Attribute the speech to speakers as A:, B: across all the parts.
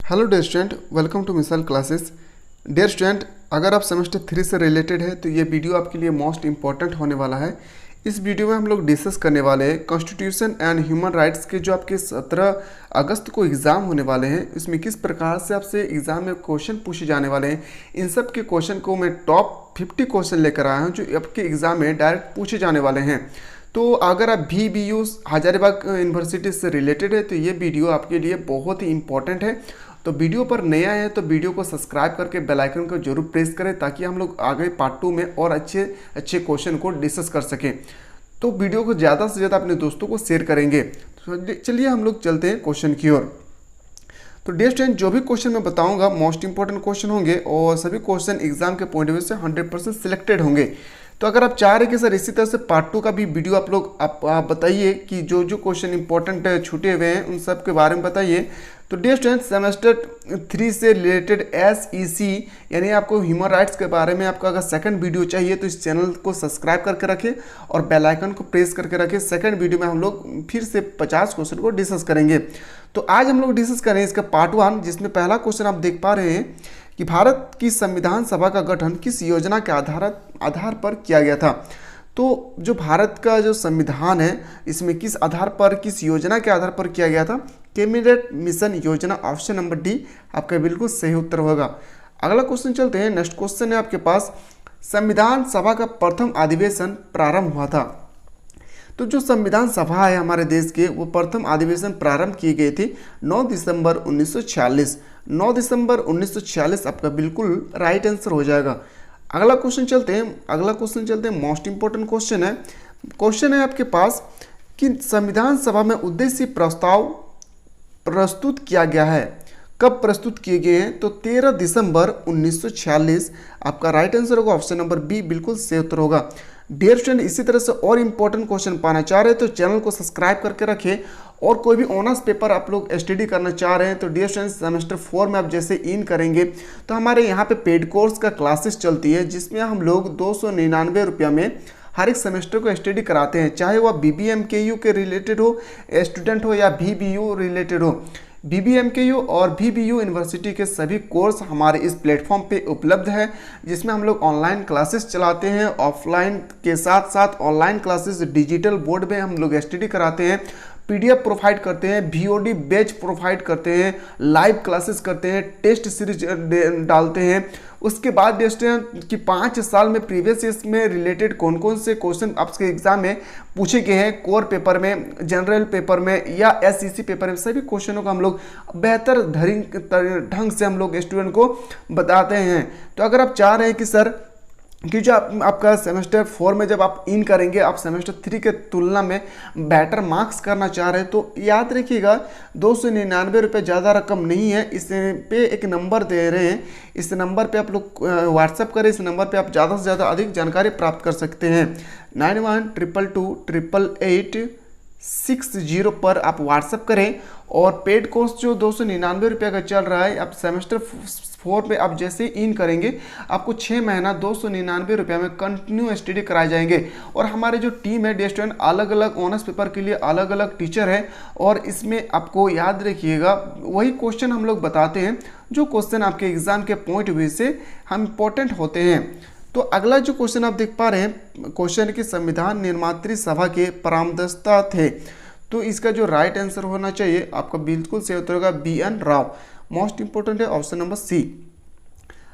A: Hello dear student, welcome to missile classes. Dear student, अगर आप semester 3 से related है तो ये वीडियो आपके लिए मोस्ट इंपॉर्टेंट होने वाला है। इस वीडियो में हम लोग डिस्कस करने वाले हैं कॉन्स्टिट्यूशन एंड ह्यूमन राइट्स के जो आपके 17 अगस्त को एग्ज़ाम होने वाले हैं, इसमें किस प्रकार से आपसे एग्ज़ाम में क्वेश्चन पूछे जाने वाले हैं। इन सब के क्वेश्चन को मैं टॉप 50 क्वेश्चन लेकर आया हूँ जो आपके एग्ज़ाम में डायरेक्ट पूछे जाने वाले हैं। तो अगर आप VBU हजारीबाग यूनिवर्सिटी से रिलेटेड है तो ये वीडियो आपके लिए बहुत ही इंपॉर्टेंट है। तो वीडियो पर नया है तो वीडियो को सब्सक्राइब करके बेल आइकन को जरूर प्रेस करें ताकि हम लोग आगे पार्ट 2 में और अच्छे अच्छे क्वेश्चन को डिस्कस कर सकें। तो वीडियो को ज़्यादा से ज़्यादा अपने दोस्तों को शेयर करेंगे। तो चलिए हम लोग चलते हैं क्वेश्चन की ओर। तो डियर स्टूडेंट, जो भी क्वेश्चन मैं बताऊंगा मोस्ट इंपॉर्टेंट क्वेश्चन होंगे और सभी क्वेश्चन एग्जाम के पॉइंट ऑफ व्यू से 100% सिलेक्टेड होंगे। तो अगर आप चाह रहे हैं कि सर इसी तरह से पार्ट 2 का भी वीडियो आप लोग आप बताइए कि जो जो क्वेश्चन इंपॉर्टेंट छूटे हुए हैं उन सब के बारे में बताइए। तो डियर स्टूडेंट, सेमेस्टर 3 से रिलेटेड SEC यानी आपको ह्यूमन राइट्स के बारे में आपका अगर सेकंड वीडियो चाहिए तो इस चैनल को सब्सक्राइब करके रखें और बेल आइकन को प्रेस करके रखें। सेकंड वीडियो में हम लोग फिर से 50 क्वेश्चन को डिस्कस करेंगे। तो आज हम लोग डिस्कस करें इसका पार्ट 1, जिसमें पहला क्वेश्चन आप देख पा रहे हैं कि भारत की संविधान सभा का गठन किस योजना के आधार पर किया गया था। तो जो भारत का जो संविधान है इसमें किस आधार पर, किस योजना के आधार पर किया गया था? कैबिनेट मिशन योजना, ऑप्शन नंबर डी आपका बिल्कुल सही उत्तर होगा। अगला क्वेश्चन चलते हैं। नेक्स्ट क्वेश्चन है आपके पास, संविधान सभा का प्रथम अधिवेशन प्रारंभ हुआ था। तो जो संविधान सभा है हमारे देश के, वो प्रथम अधिवेशन प्रारंभ किए गए थे 9 दिसंबर 1946। 9 दिसंबर 1946 आपका बिल्कुल राइट आंसर हो जाएगा। अगला क्वेश्चन चलते हैं। मोस्ट इंपॉर्टेंट क्वेश्चन है आपके पास कि संविधान सभा में उद्देश्य प्रस्ताव प्रस्तुत किया गया है। कब प्रस्तुत किए गए हैं? तो 13 दिसंबर 1946 आपका राइट आंसर होगा। ऑप्शन नंबर बी बिल्कुल सही उत्तर होगा। डियर स्टूडेंट, इसी तरह से और इंपॉर्टेंट क्वेश्चन पाना चाह रहे हैं तो चैनल को सब्सक्राइब करके रखें। और कोई भी ऑनर्स पेपर आप लोग स्टडी करना चाह रहे हैं तो डियर स्टूडेंट, सेमेस्टर 4 में आप जैसे इन करेंगे तो हमारे यहाँ पे पेड कोर्स का क्लासेस चलती है जिसमें हम लोग 299 रुपया में हर एक सेमेस्टर को स्टडी कराते हैं, चाहे वह BBMKU के रिलेटेड हो स्टूडेंट हो या VBU रिलेटेड हो। BBMKU और VBU यूनिवर्सिटी के सभी कोर्स हमारे इस प्लेटफॉर्म पे उपलब्ध है, जिसमें हम लोग ऑनलाइन क्लासेस चलाते हैं। ऑफलाइन के साथ साथ ऑनलाइन क्लासेस डिजिटल बोर्ड में हम लोग स्टडी कराते हैं, PDF प्रोवाइड करते हैं, VOD बैच प्रोवाइड करते हैं, लाइव क्लासेस करते हैं, टेस्ट सीरीज डालते हैं। उसके बाद कि 5 साल में प्रीवियस ईयर्स में रिलेटेड कौन कौन से क्वेश्चन आपके एग्जाम में पूछे गए हैं, कोर पेपर में, जनरल पेपर में या SEC पेपर में, सभी क्वेश्चनों को हम लोग बेहतर ढंग से हम लोग स्टूडेंट को बताते हैं। तो अगर आप चाह रहे हैं कि सर कि जो आपका सेमेस्टर 4 में जब आप इन करेंगे आप सेमेस्टर 3 के तुलना में बेटर मार्क्स करना चाह रहे हैं तो याद रखिएगा 299 रुपये ज़्यादा रकम नहीं है। इस पे एक नंबर दे रहे हैं, इस नंबर पे आप लोग व्हाट्सअप करें। इस नंबर पे आप ज़्यादा से ज़्यादा अधिक जानकारी प्राप्त कर सकते हैं। 9122228860 पर आप व्हाट्सअप करें। और पेड कोर्स जो 299 रुपये का चल रहा है, आप सेमेस्टर 4 पे आप जैसे इन करेंगे आपको 6 महीना 299 रुपये में कंटिन्यू स्टडी कराए जाएंगे। और हमारे जो टीम है डियर स्टूडेंट, अलग अलग ऑनर्स पेपर के लिए अलग अलग टीचर है और इसमें आपको याद रखिएगा वही क्वेश्चन हम लोग बताते हैं जो क्वेश्चन आपके एग्जाम के पॉइंट ऑफ व्यू से हम इम्पोर्टेंट होते हैं। तो अगला जो क्वेश्चन आप देख पा रहे हैं, क्वेश्चन की संविधान निर्मात्री सभा के परामर्शदाता थे। तो इसका जो राइट आंसर होना चाहिए आपका बिल्कुल सही उत्तर होगा BN राव। मोस्ट इंपोर्टेंट है ऑप्शन नंबर सी।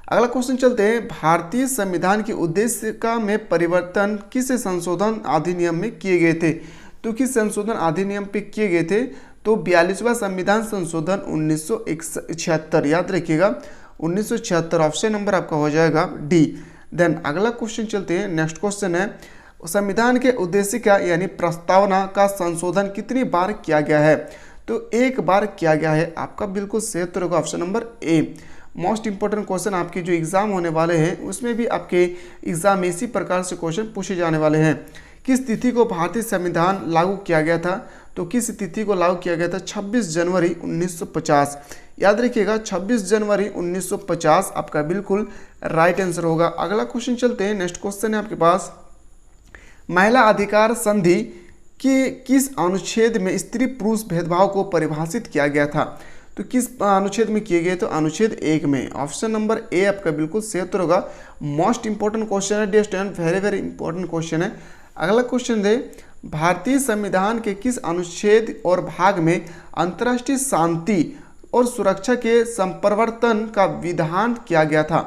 A: अगला क्वेश्चन चलते हैं। भारतीय संविधान के उद्देश्य का में परिवर्तन किस संशोधन अधिनियम में किए गए थे? तो किस संशोधन अधिनियम पे किए गए थे? तो 42वां संविधान संशोधन 1976, याद रखिएगा 1976, ऑप्शन नंबर आपका हो जाएगा डी। देन अगला क्वेश्चन चलते हैं। नेक्स्ट क्वेश्चन है, संविधान के उद्देश्य का यानी प्रस्तावना का संशोधन कितनी बार किया गया है? तो एक बार किया गया है, आपका बिल्कुल सही उत्तर होगा option number A. Most important question आपके जो एग्जाम होने वाले हैं उसमें भी आपके एग्जाम में इसी प्रकार से क्वेश्चन पूछे जाने वाले हैं। किस तिथि को भारतीय संविधान लागू किया गया था? तो किस तिथि को लागू किया गया था? 26 जनवरी 1950। याद रखिएगा 26 जनवरी 1950 आपका बिल्कुल राइट आंसर होगा। अगला क्वेश्चन चलते हैं। नेक्स्ट क्वेश्चन है आपके पास, महिला अधिकार संधि कि किस अनुच्छेद में स्त्री पुरुष भेदभाव को परिभाषित किया गया था? तो किस अनुच्छेद में किए गए? तो अनुच्छेद 1 में। ऑप्शन नंबर ए आपका बिल्कुल सही उत्तर होगा। मोस्ट इंपॉर्टेंट क्वेश्चन है dear student, very very important question है। अगला क्वेश्चन दे, भारतीय संविधान के किस अनुच्छेद और भाग में अंतर्राष्ट्रीय शांति और सुरक्षा के संप्रवर्तन का विधान किया गया था?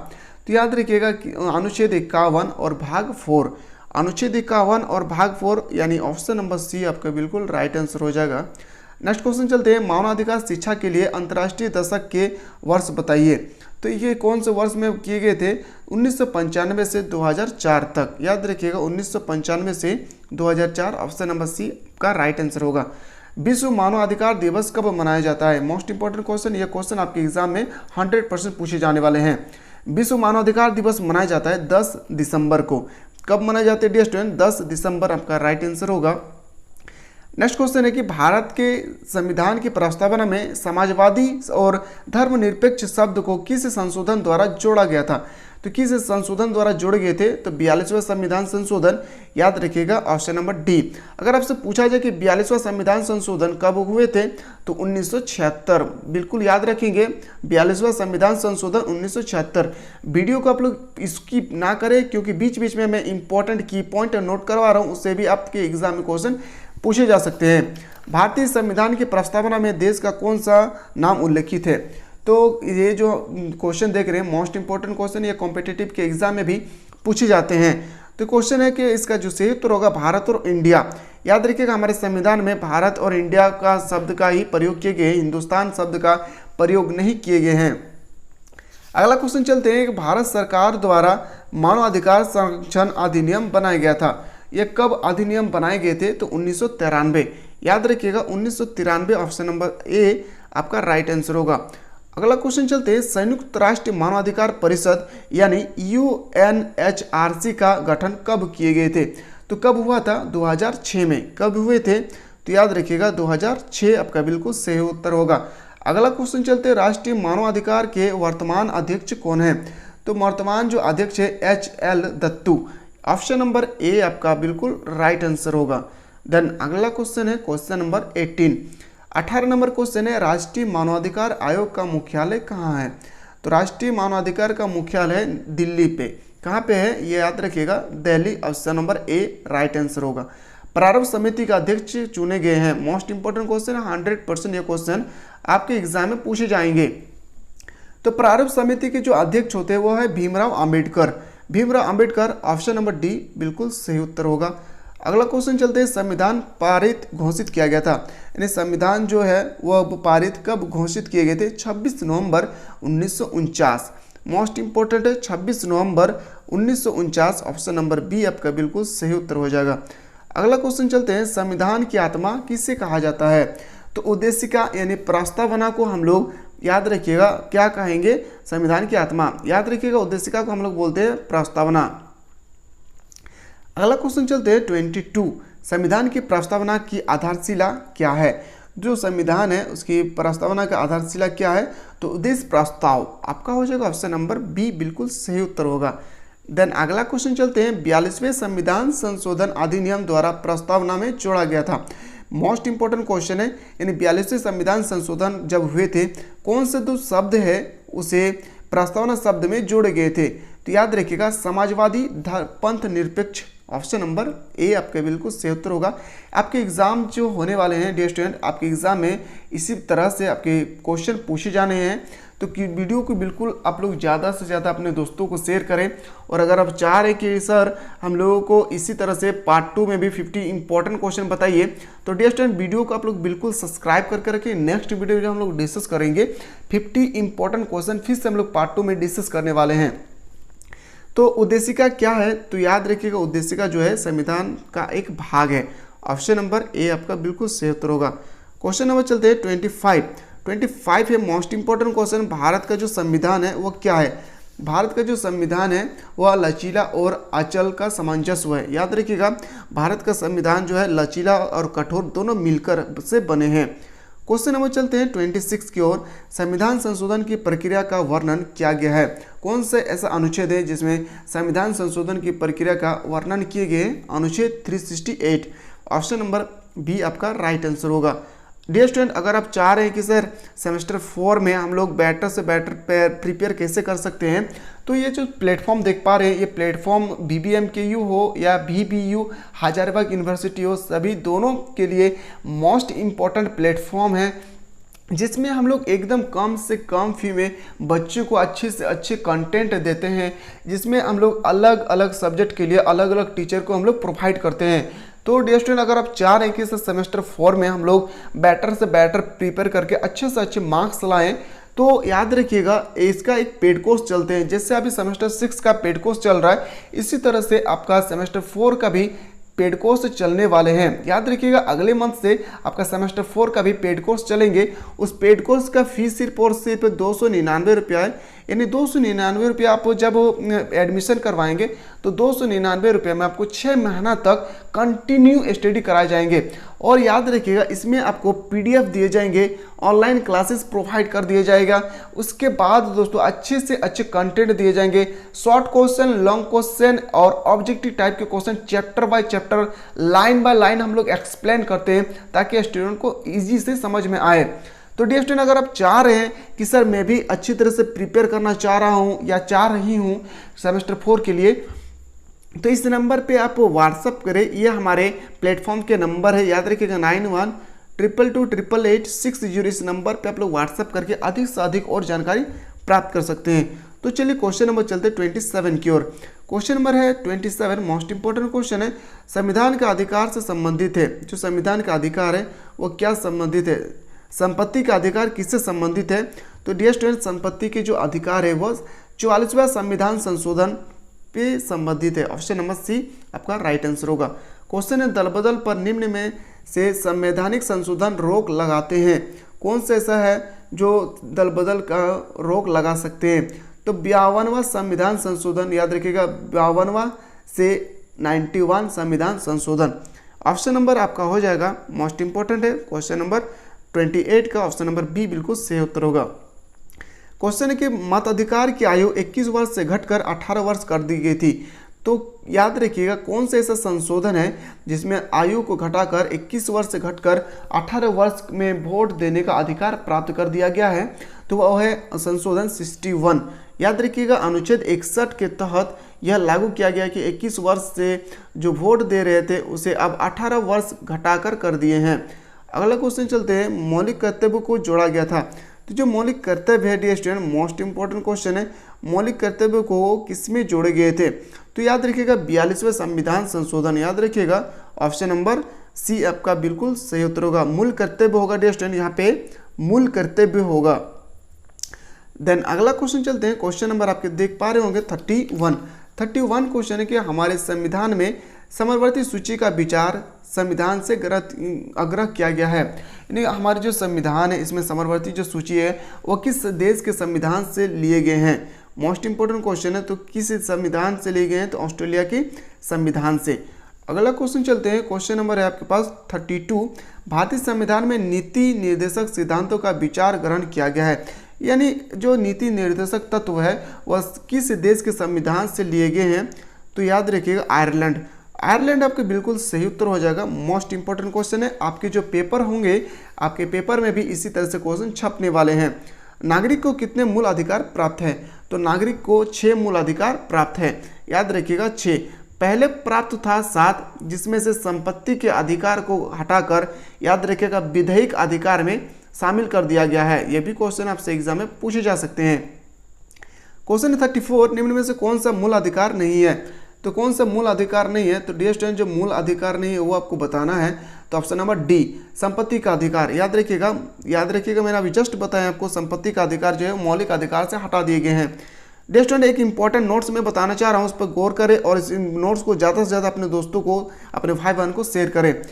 A: तो याद रखिएगा अनुच्छेद 51 और भाग 4, अनुच्छेद 51 और भाग 4 यानी ऑप्शन नंबर सी आपका बिल्कुल राइट आंसर हो जाएगा। नेक्स्ट क्वेश्चन चलते हैं, मानवाधिकार शिक्षा के लिए अंतर्राष्ट्रीय दशक के वर्ष बताइए। तो ये कौन से वर्ष में किए गए थे? 1995 से 2004 तक। याद रखिएगा 1995 से 2004, ऑप्शन नंबर सी का राइट आंसर होगा। विश्व मानवाधिकार दिवस कब मनाया जाता है? मोस्ट इंपॉर्टेंट क्वेश्चन, ये क्वेश्चन आपके एग्जाम में 100% पूछे जाने वाले हैं। विश्व मानवाधिकार दिवस मनाया जाता है 10 दिसंबर को। कब मनाया जाता है डियर स्टूडेंट? 10 दिसंबर आपका राइट आंसर होगा। नेक्स्ट क्वेश्चन है कि भारत के संविधान की प्रस्तावना में समाजवादी और धर्मनिरपेक्ष शब्द को किस संशोधन द्वारा जोड़ा गया था? तो किस संशोधन द्वारा जोड़े गए थे? तो 42वां संविधान संशोधन। याद रखिएगा ऑप्शन नंबर डी। अगर आपसे पूछा जाए कि 42वां संविधान संशोधन कब हुए थे? तो 1976। बिल्कुल याद रखेंगे 42वां संविधान संशोधन 1976। वीडियो को आप लोग स्किप ना करें, क्योंकि बीच बीच में मैं इंपॉर्टेंट की पॉइंट नोट करवा रहा हूँ, उससे भी आपके एग्जाम में क्वेश्चन पूछे जा सकते हैं। भारतीय संविधान की प्रस्तावना में देश का कौन सा नाम उल्लेखित है? तो ये जो क्वेश्चन देख रहे हैं मोस्ट इंपॉर्टेंट क्वेश्चन, ये कॉम्पिटिटिव के एग्जाम में भी पूछे जाते हैं। तो क्वेश्चन है कि इसका जो सही उत्तर होगा भारत और इंडिया। याद रखिएगा हमारे संविधान में भारत और इंडिया का शब्द का ही प्रयोग किए गए, हिंदुस्तान शब्द का प्रयोग नहीं किए गए हैं। अगला क्वेश्चन चलते हैं कि भारत सरकार द्वारा मानवाधिकार संरक्षण अधिनियम बनाया गया था। ये कब अधिनियम बनाए गए थे? तो 1993। याद रखिएगा 1993, ऑप्शन नंबर ए आपका राइट आंसर होगा। अगला क्वेश्चन चलते हैं, संयुक्त राष्ट्र मानवाधिकार परिषद यानी UNHRC का गठन कब किए गए थे? तो कब हुआ था? 2006 में। कब हुए थे? तो याद रखिएगा 2006 आपका बिल्कुल सही उत्तर होगा। अगला क्वेश्चन चलते हैं, राष्ट्रीय मानवाधिकार के वर्तमान अध्यक्ष कौन है? तो वर्तमान जो अध्यक्ष है HL Dattu. Option number A आपका बिल्कुल राइट आंसर होगा। देन अगला क्वेश्चन है क्वेश्चन नंबर 18 नंबर क्वेश्चन है, राष्ट्रीय मानवाधिकार आयोग का मुख्यालय कहाँ है? तो राष्ट्रीय मानवाधिकार का मुख्यालय दिल्ली पे। कहाँ पे है? ये याद रखिएगा Delhi, option number A right answer होगा। प्रारंभ समिति का अध्यक्ष चुने गए हैं। मोस्ट इंपॉर्टेंट क्वेश्चन है, 100% ये क्वेश्चन आपके एग्जाम में पूछे जाएंगे। तो प्रारंभ समिति के जो अध्यक्ष होते हैं वो है Bhimrao Ambedkar. Bhimrao Ambedkar, option number D बिल्कुल सही उत्तर होगा। अगला क्वेश्चन चलते हैं, संविधान पारित घोषित किया गया था, यानी संविधान जो है वह पारित कब घोषित किए गए थे? 26 नवंबर 1949। मोस्ट इंपॉर्टेंट है 26 नवंबर 1949, ऑप्शन नंबर बी आपका बिल्कुल सही उत्तर हो जाएगा। अगला क्वेश्चन चलते हैं, संविधान की आत्मा किसे कहा जाता है? तो उद्देशिका यानी प्रस्तावना को हम लोग याद रखिएगा क्या कहेंगे? संविधान की आत्मा। याद रखिएगा उद्देशिका को हम लोग बोलते हैं प्रस्तावना। अगला क्वेश्चन चलते हैं 22, संविधान की प्रस्तावना की आधारशिला क्या है? जो संविधान है उसकी प्रस्तावना का आधारशिला क्या है? तो उद्देश्य प्रस्ताव आपका हो जाएगा ऑप्शन नंबर बी बिल्कुल सही उत्तर होगा। देन अगला क्वेश्चन चलते हैं, 42वें संविधान संशोधन अधिनियम द्वारा प्रस्तावना में जोड़ा गया था। मोस्ट इंपॉर्टेंट क्वेश्चन है, यानी 42वें संविधान संशोधन जब हुए थे कौन से दो शब्द है उसे प्रस्तावना शब्द में जोड़े गए थे? तो याद रखिएगा समाजवादी पंथ निरपेक्ष, ऑप्शन नंबर ए आपका बिल्कुल सही उत्तर होगा। आपके एग्जाम जो होने वाले हैं डियर स्टूडेंट, आपके एग्जाम में इसी तरह से आपके क्वेश्चन पूछे जाने हैं। तो वीडियो को बिल्कुल आप लोग ज़्यादा से ज़्यादा अपने दोस्तों को शेयर करें। और अगर आप चाह रहे कि सर हम लोगों को इसी तरह से पार्ट 2 में भी 50 इंपॉर्टेंट क्वेश्चन बताइए, तो डियर स्टूडेंट वीडियो को आप लोग बिल्कुल सब्सक्राइब करके रखिए। नेक्स्ट वीडियो में हम लोग डिस्कस करेंगे 50 इंपॉर्टेंट क्वेश्चन, फिर से हम लोग पार्ट 2 में डिस्कस करने वाले हैं। तो उद्देशिका क्या है? तो याद रखिएगा उद्देशिका जो है संविधान का एक भाग है। ऑप्शन नंबर ए आपका बिल्कुल सही उत्तर होगा। क्वेश्चन नंबर चलते हैं 25 है मोस्ट इंपॉर्टेंट क्वेश्चन, भारत का जो संविधान है वो क्या है? भारत का जो संविधान है वह लचीला और अचल का सामंजस्य है। याद रखिएगा भारत का संविधान जो है लचीला और कठोर दोनों मिलकर से बने हैं। क्वेश्चन नंबर चलते हैं 26 की ओर, संविधान संशोधन की प्रक्रिया का वर्णन किया गया है। कौन से ऐसा अनुच्छेद है जिसमें संविधान संशोधन की प्रक्रिया का वर्णन किए गए? अनुच्छेद 368, ऑप्शन नंबर बी आपका राइट आंसर होगा। डियर स्टूडेंट, अगर आप चाह रहे हैं कि सर सेमेस्टर 4 में हम लोग बेटर से बेटर प्रिपेयर कैसे कर सकते हैं, तो ये जो प्लेटफॉर्म देख पा रहे हैं, ये प्लेटफॉर्म BBMKU हो या BBU हजारीबाग यूनिवर्सिटी हो, सभी दोनों के लिए मोस्ट इम्पॉर्टेंट प्लेटफॉर्म है, जिसमें हम लोग एकदम कम से कम फी में बच्चों को अच्छे से अच्छे कंटेंट देते हैं, जिसमें हम लोग अलग अलग सब्जेक्ट के लिए अलग अलग टीचर को हम लोग प्रोवाइड करते हैं। तो डियर स्टूडेंट, अगर आप चाह रहे हैं कि इस सेमेस्टर 4 में हम लोग बेटर से बेटर प्रिपेयर करके अच्छे से अच्छे मार्क्स लाएं, तो याद रखिएगा इसका एक पेड कोर्स चलते हैं। जैसे अभी सेमेस्टर 6 का पेड कोर्स चल रहा है, इसी तरह से आपका सेमेस्टर 4 का भी पेड कोर्स चलने वाले हैं। याद रखिएगा अगले मंथ से आपका सेमेस्टर 4 का भी पेड कोर्स चलेंगे। उस पेड कोर्स का फीस सिर्फ और सिर्फ 299 रुपया है, यानी 299 रुपया आप जब एडमिशन करवाएंगे तो 299 रुपये में आपको 6 महीना तक कंटिन्यू स्टडी कराए जाएंगे। और याद रखिएगा इसमें आपको PDF दिए जाएंगे, ऑनलाइन क्लासेस प्रोवाइड कर दिया जाएगा। उसके बाद दोस्तों अच्छे से अच्छे कंटेंट दिए जाएंगे, शॉर्ट क्वेश्चन, लॉन्ग क्वेश्चन और ऑब्जेक्टिव टाइप के question chapter by chapter, line by line हम लोग एक्सप्लेन करते हैं ताकि स्टूडेंट को ईजी से समझ में आए। तो डियर स्टूडेंट, अगर आप चाह रहे हैं कि सर मैं भी अच्छी तरह से प्रिपेयर करना चाह रहा हूँ या चाह रही हूँ सेमेस्टर 4 के लिए, तो इस नंबर पे आप व्हाट्सअप करें। ये हमारे प्लेटफॉर्म के नंबर है, याद रखिएगा 9122288660। इस नंबर पे आप लोग व्हाट्सअप करके अधिक से अधिक और जानकारी प्राप्त कर सकते हैं। तो चलिए क्वेश्चन नंबर चलते 27 की ओर। क्वेश्चन नंबर है 27, मोस्ट इंपॉर्टेंट क्वेश्चन है, संविधान का अधिकार से संबंधित है। जो संविधान का अधिकार है वो क्या संबंधित है, संपत्ति का अधिकार किससे संबंधित है? तो डियर स्टूडेंट, संपत्ति के जो अधिकार है वो 44वां संविधान संशोधन पे संबंधित है। ऑप्शन नंबर सी आपका राइट आंसर होगा। क्वेश्चन है, दल बदल पर निम्न में से संवैधानिक संशोधन रोक लगाते हैं। कौन सा ऐसा है जो दल बदल का रोक लगा सकते हैं? तो 52वां संविधान संशोधन, याद रखिएगा 52वां से 91 संविधान संशोधन। ऑप्शन नंबर आपका हो जाएगा मोस्ट इंपॉर्टेंट है क्वेश्चन नंबर 28 का ऑप्शन नंबर बी बिल्कुल सही उत्तर होगा। क्वेश्चन है कि मताधिकार की आयु 21 वर्ष से घटकर 18 वर्ष कर दी गई थी। तो याद रखिएगा कौन सा ऐसा संशोधन है जिसमें आयु को घटाकर 21 वर्ष से घटकर 18 वर्ष में वोट देने का अधिकार प्राप्त कर दिया गया है? तो वह है संशोधन 61। याद रखिएगा अनुच्छेद 61 के तहत यह लागू किया गया कि 21 वर्ष से जो वोट दे रहे थे उसे अब 18 वर्ष घटाकर कर दिए हैं। अगला क्वेश्चन चलते हैं, मौलिक कर्तव्य को जोड़ा गया था। तो जो मौलिक कर्तव्य है dear student, most important question है, मौलिक कर्तव्य को किसमें जोड़े गए थे? तो याद रखिएगा 42वें संविधान संशोधन। याद रखिएगा ऑप्शन नंबर सी आपका बिल्कुल सही उत्तर होगा। मूल कर्तव्य होगा डियर स्टूडेंट, यहाँ पे मूल कर्तव्य होगा। देन अगला क्वेश्चन चलते हैं, क्वेश्चन नंबर आपके देख पा रहे होंगे 31 क्वेश्चन है कि हमारे संविधान में समवर्ती सूची का विचार संविधान से आग्रह किया गया है। यानी हमारे जो संविधान है इसमें समवर्ती जो सूची है वो किस देश के संविधान से लिए गए हैं? मोस्ट इंपोर्टेंट क्वेश्चन है, तो किस संविधान से लिए गए हैं? तो ऑस्ट्रेलिया के संविधान से। अगला क्वेश्चन चलते हैं, क्वेश्चन नंबर है आपके पास 32, भारतीय संविधान में नीति निर्देशक सिद्धांतों का विचार ग्रहण किया गया है। यानी जो नीति निर्देशक तत्व है वह किस देश के संविधान से लिए गए हैं? तो याद रखिएगा आयरलैंड आपके बिल्कुल सही उत्तर हो जाएगा। मोस्ट इंपॉर्टेंट क्वेश्चन है, आपके जो पेपर होंगे आपके पेपर में भी इसी तरह से क्वेश्चन छपने वाले हैं। नागरिक को कितने मूल अधिकार प्राप्त है? तो नागरिक को 6 मूल अधिकार प्राप्त है। याद रखिएगा 6, पहले प्राप्त था 7, जिसमें से संपत्ति के अधिकार को हटाकर याद रखिएगा विधायिक अधिकार में शामिल कर दिया गया है। यह भी क्वेश्चन आपसे एग्जाम में पूछे जा सकते हैं। क्वेश्चन 34, निम्न में से कौन सा मूल अधिकार नहीं है? तो कौन सा मूल अधिकार नहीं है? तो डियर स्टूडेंट, जो मूल अधिकार नहीं है वो आपको बताना है। तो ऑप्शन नंबर डी, संपत्ति का अधिकार। याद रखिएगा मैंने अभी जस्ट बताया आपको, संपत्ति का अधिकार जो है मौलिक अधिकार से हटा दिए गए हैं। डियर स्टूडेंट, एक इंपॉर्टेंट नोट्स मैं बताना चाह रहा हूँ, उस पर गौर करें और इस नोट्स को ज़्यादा से ज़्यादा अपने दोस्तों को, अपने भाई बहन को शेयर करें।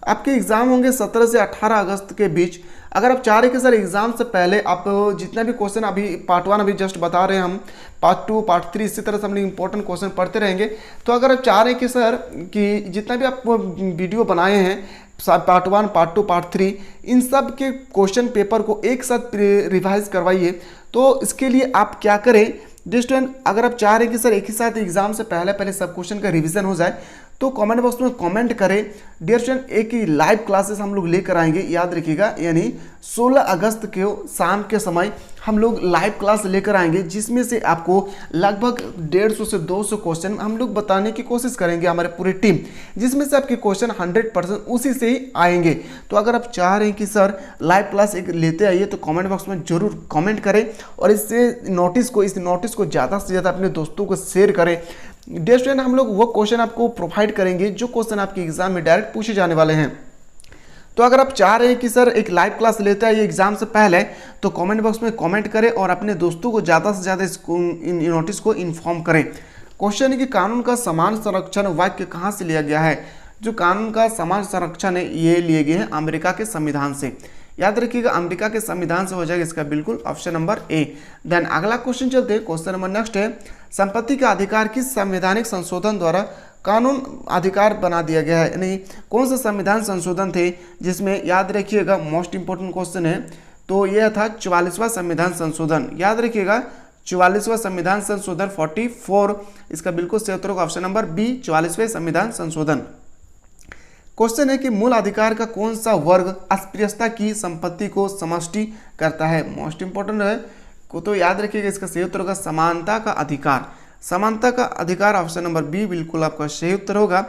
A: आपके एग्जाम होंगे 17 से 18 अगस्त के बीच। अगर आप चाह रहे कि सर एग्जाम से पहले आप जितना भी क्वेश्चन अभी पार्ट 1 अभी जस्ट बता रहे हैं हम, पार्ट 2 पार्ट 3 इसी तरह से हम इंपॉर्टेंट क्वेश्चन पढ़ते रहेंगे। तो अगर आप चाह रहे हैं कि सर कि जितना भी आप वीडियो बनाए हैं पार्ट 1 पार्ट 2 पार्ट 3 इन सब के क्वेश्चन पेपर को एक साथ रिवाइज करवाइए। तो इसके लिए आप क्या करें डियर स्टूडेंट, अगर आप चाह रहे हैं कि सर एक ही साथ एग्जाम से पहले सब क्वेश्चन का रिवीजन हो जाए, तो कमेंट बॉक्स में कमेंट करें। डियर स्टूडेंट, एक ही लाइव क्लासेस हम लोग लेकर आएंगे, याद रखिएगा, यानी 16 अगस्त के शाम के समय हम लोग लाइव क्लास लेकर आएंगे, जिसमें से आपको लगभग 150 से 200 क्वेश्चन हम लोग बताने की कोशिश करेंगे, हमारे पूरी टीम, जिसमें से आपके क्वेश्चन 100% उसी से ही आएंगे। तो अगर आप चाह रहे हैं कि सर लाइव क्लास एक लेते आइए, तो कमेंट बॉक्स में जरूर कमेंट करें और इस नोटिस को ज़्यादा से ज़्यादा अपने दोस्तों को शेयर करें। डियर स्टूडेंट, हम लोग वो क्वेश्चन आपको प्रोवाइड करेंगे जो क्वेश्चन आपके एग्जाम में डायरेक्ट पूछे जाने वाले हैं। तो अगर आप चाह रहे हैं कि सर एक लाइव क्लास लेता है ये एग्जाम से पहले, तो कमेंट बॉक्स में कमेंट करें और अपने दोस्तों को ज़्यादा से ज़्यादा इस नोटिस को इन्फॉर्म करें। क्वेश्चन है कि कानून का समान संरक्षण वाक्य कहाँ से लिया गया है? जो कानून का समान संरक्षण है ये लिए गए हैं अमेरिका के संविधान से। याद रखिएगा, अमेरिका के संविधान से हो जाएगा इसका बिल्कुल ऑप्शन नंबर ए। देन अगला क्वेश्चन चलते हैं, क्वेश्चन नंबर नेक्स्ट है, संपत्ति का अधिकार किस संवैधानिक संशोधन द्वारा कानून अधिकार बना दिया गया है? यानी कौन सा संविधान संशोधन थे जिसमें, याद रखिएगा, मोस्ट इंपोर्टेंट क्वेश्चन है, तो यह था 44वां संविधान संशोधन। याद रखिएगा 44वां संविधान संशोधन 44, इसका बिल्कुल सही उत्तर होगा ऑप्शन नंबर बी, 44वें संविधान संशोधन। क्वेश्चन है कि मूल अधिकार का कौन सा वर्ग अस्पृश्यता की संपत्ति को समष्टि करता है? मोस्ट इंपोर्टेंट है को, तो याद रखिएगा इसका सही उत्तर होगा समानता का अधिकार। समानता का अधिकार ऑप्शन नंबर बी बिल्कुल आपका सही उत्तर होगा।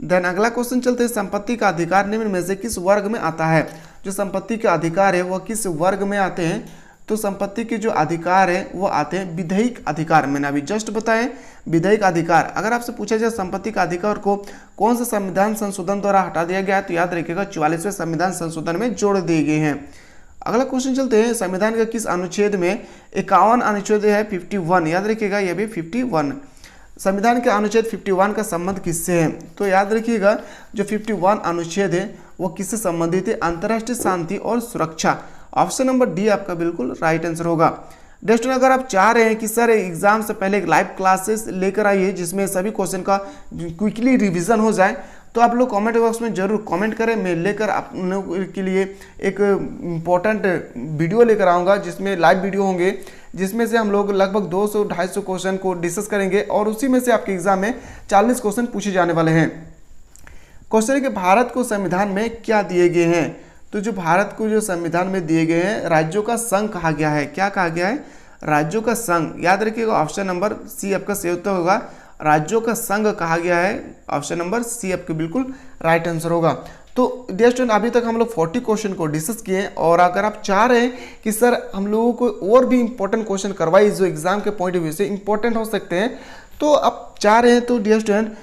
A: देन अगला क्वेश्चन चलते हैं, संपत्ति का अधिकार निम्न में से किस वर्ग में आता है? जो संपत्ति के अधिकार है वह किस वर्ग में आते हैं? तो संपत्ति के जो अधिकार है वो आते हैं विधायिक अधिकार। मैंने अभी जस्ट बताया विधायिक अधिकार। अगर आपसे पूछा जाए संपत्ति का अधिकार को कौन सा संविधान संशोधन द्वारा हटा दिया गया है, तो याद रखिएगा 44वें संविधान संशोधन में जोड़ दिए गए हैं। अगला क्वेश्चन चलते हैं, संविधान के किस अनुच्छेद में 51 अनुच्छेद है 51? याद रखिएगा ये भी 51। संविधान के अनुच्छेद 51 का संबंध किससे है? तो याद रखिएगा जो 51 अनुच्छेद है वो किससे संबंधित है? अंतर्राष्ट्रीय शांति और सुरक्षा। ऑप्शन नंबर डी आपका बिल्कुल राइट आंसर होगा। दोस्तों, अगर आप चाह रहे हैं कि सर एग्जाम से पहले एक लाइव क्लासेस लेकर आइए जिसमें सभी क्वेश्चन का क्विकली रिवीजन हो जाए, तो आप लोग कमेंट बॉक्स में जरूर कमेंट करें। मैं लेकर आप लोगों के लिए एक इम्पोर्टेंट वीडियो लेकर आऊँगा, जिसमें लाइव वीडियो होंगे, जिसमें से हम लोग लगभग 200-250 क्वेश्चन को डिस्कस करेंगे और उसी में से आपके एग्जाम में 40 क्वेश्चन पूछे जाने वाले हैं। क्वेश्चन है कि भारत को संविधान में क्या दिए गए हैं? तो जो भारत को जो संविधान में दिए गए हैं, राज्यों का संघ कहा गया है। क्या कहा गया है? राज्यों का संघ। याद रखिएगा ऑप्शन नंबर सी आपका सही उत्तर होगा, राज्यों का संघ कहा गया है। ऑप्शन नंबर सी आपके बिल्कुल राइट आंसर होगा। तो डियर स्टूडेंट, अभी तक हम लोग 40 क्वेश्चन को डिस्कस किए हैं और अगर आप चाह रहे हैं कि सर हम लोगों को और भी इंपॉर्टेंट क्वेश्चन करवाइए जो एग्जाम के पॉइंट ऑफ व्यू से इंपॉर्टेंट हो सकते हैं, तो आप चाह रहे हैं तो डियर स्टूडेंट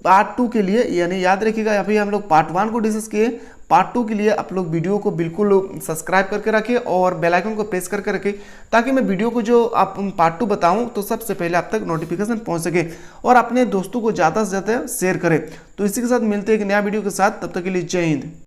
A: पार्ट 2 के लिए, यानी याद रखिएगा अभी हम लोग पार्ट 1 को डिस्कस किए, पार्ट 2 के लिए आप लोग वीडियो को बिल्कुल सब्सक्राइब करके रखें और बेल आइकन को प्रेस करके रखें, ताकि मैं वीडियो को जो आप पार्ट 2 बताऊं तो सबसे पहले आप तक नोटिफिकेशन पहुंच सके और अपने दोस्तों को ज़्यादा से ज़्यादा शेयर करें। तो इसी के साथ मिलते हैं एक नया वीडियो के साथ, तब तक के लिए जय हिंद।